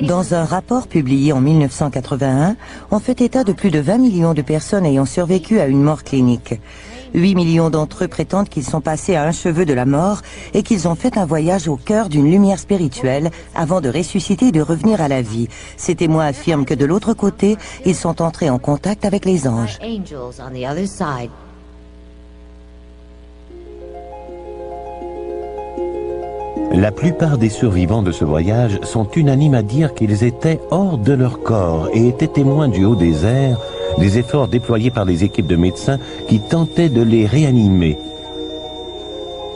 Dans un rapport publié en 1981, on fait état de plus de 20 millions de personnes ayant survécu à une mort clinique. 8 millions d'entre eux prétendent qu'ils sont passés à un cheveu de la mort et qu'ils ont fait un voyage au cœur d'une lumière spirituelle avant de ressusciter et de revenir à la vie. Ces témoins affirment que de l'autre côté, ils sont entrés en contact avec les anges. La plupart des survivants de ce voyage sont unanimes à dire qu'ils étaient hors de leur corps et étaient témoins du haut des airs des efforts déployés par les équipes de médecins qui tentaient de les réanimer.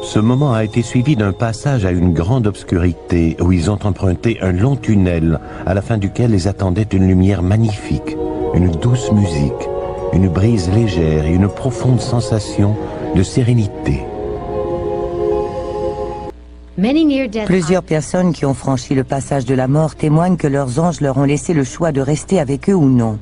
Ce moment a été suivi d'un passage à une grande obscurité où ils ont emprunté un long tunnel à la fin duquel les attendait une lumière magnifique, une douce musique, une brise légère et une profonde sensation de sérénité. Plusieurs personnes qui ont franchi le passage de la mort témoignent que leurs anges leur ont laissé le choix de rester avec eux ou non.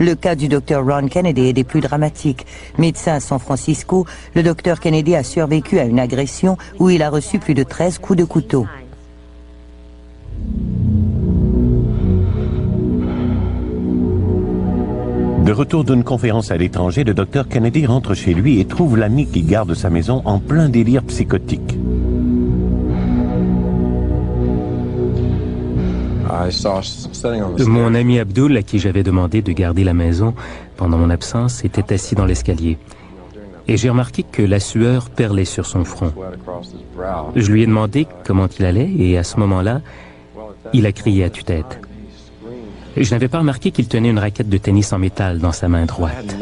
Le cas du Dr Ron Kennedy est des plus dramatiques. Médecin à San Francisco, le Dr Kennedy a survécu à une agression où il a reçu plus de 13 coups de couteau. De retour d'une conférence à l'étranger, le Dr Kennedy rentre chez lui et trouve l'ami qui garde sa maison en plein délire psychotique. Mon ami Abdul, à qui j'avais demandé de garder la maison pendant mon absence, était assis dans l'escalier. Et j'ai remarqué que la sueur perlait sur son front. Je lui ai demandé comment il allait et à ce moment-là, il a crié à tue-tête. Je n'avais pas remarqué qu'il tenait une raquette de tennis en métal dans sa main droite.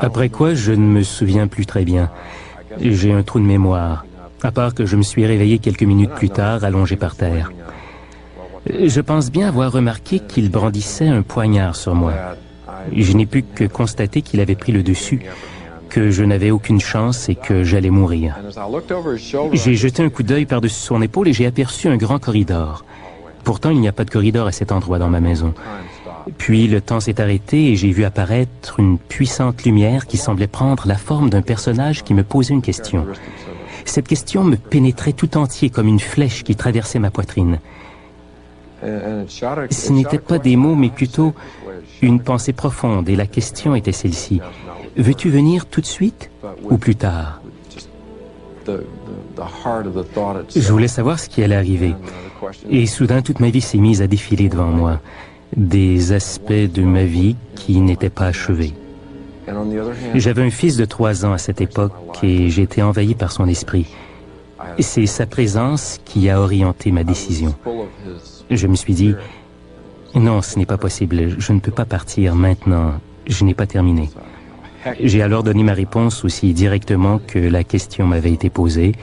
Après quoi, je ne me souviens plus très bien. J'ai un trou de mémoire, à part que je me suis réveillé quelques minutes plus tard, allongé par terre. Je pense bien avoir remarqué qu'il brandissait un poignard sur moi. Je n'ai pu que constater qu'il avait pris le dessus, que je n'avais aucune chance et que j'allais mourir. J'ai jeté un coup d'œil par-dessus son épaule et j'ai aperçu un grand corridor. Pourtant, il n'y a pas de corridor à cet endroit dans ma maison. Puis le temps s'est arrêté et j'ai vu apparaître une puissante lumière qui semblait prendre la forme d'un personnage qui me posait une question. Cette question me pénétrait tout entier comme une flèche qui traversait ma poitrine. Ce n'étaient pas des mots, mais plutôt une pensée profonde, et la question était celle-ci. Veux-tu venir tout de suite ou plus tard? Je voulais savoir ce qui allait arriver. Et soudain, toute ma vie s'est mise à défiler devant moi. Des aspects de ma vie qui n'étaient pas achevés. J'avais un fils de 3 ans à cette époque et j'ai été envahi par son esprit. C'est sa présence qui a orienté ma décision. Je me suis dit, non, ce n'est pas possible, je ne peux pas partir maintenant, je n'ai pas terminé. J'ai alors donné ma réponse aussi directement que la question m'avait été posée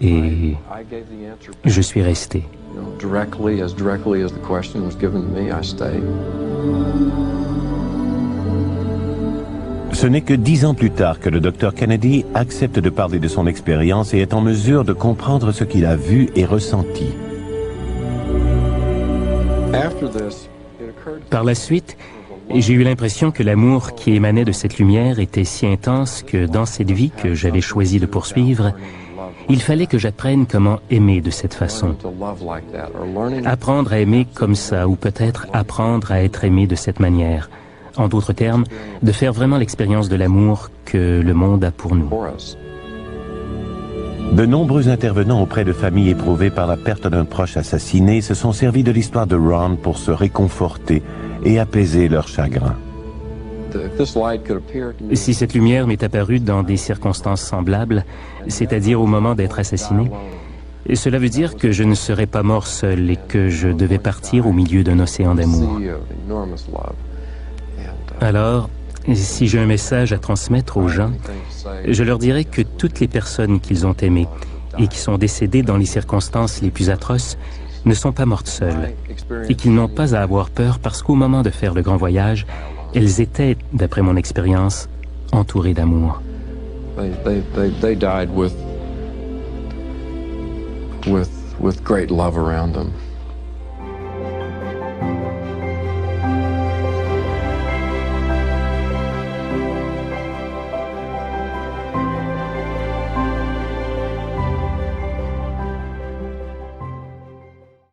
et je suis resté. Ce n'est que 10 ans plus tard que le Dr Kennedy accepte de parler de son expérience et est en mesure de comprendre ce qu'il a vu et ressenti. Par la suite, j'ai eu l'impression que l'amour qui émanait de cette lumière était si intense que dans cette vie que j'avais choisi de poursuivre, il fallait que j'apprenne comment aimer de cette façon. Apprendre à aimer comme ça, ou peut-être apprendre à être aimé de cette manière. En d'autres termes, de faire vraiment l'expérience de l'amour que le monde a pour nous. De nombreux intervenants auprès de familles éprouvées par la perte d'un proche assassiné se sont servis de l'histoire de Ron pour se réconforter et apaiser leur chagrin. Si cette lumière m'est apparue dans des circonstances semblables, c'est-à-dire au moment d'être assassiné, cela veut dire que je ne serais pas mort seul et que je devais partir au milieu d'un océan d'amour. Alors, si j'ai un message à transmettre aux gens, je leur dirais que toutes les personnes qu'ils ont aimées et qui sont décédées dans les circonstances les plus atroces ne sont pas mortes seules et qu'ils n'ont pas à avoir peur parce qu'au moment de faire le grand voyage, elles étaient, d'après mon expérience, entourées d'amour. They died with great love around them.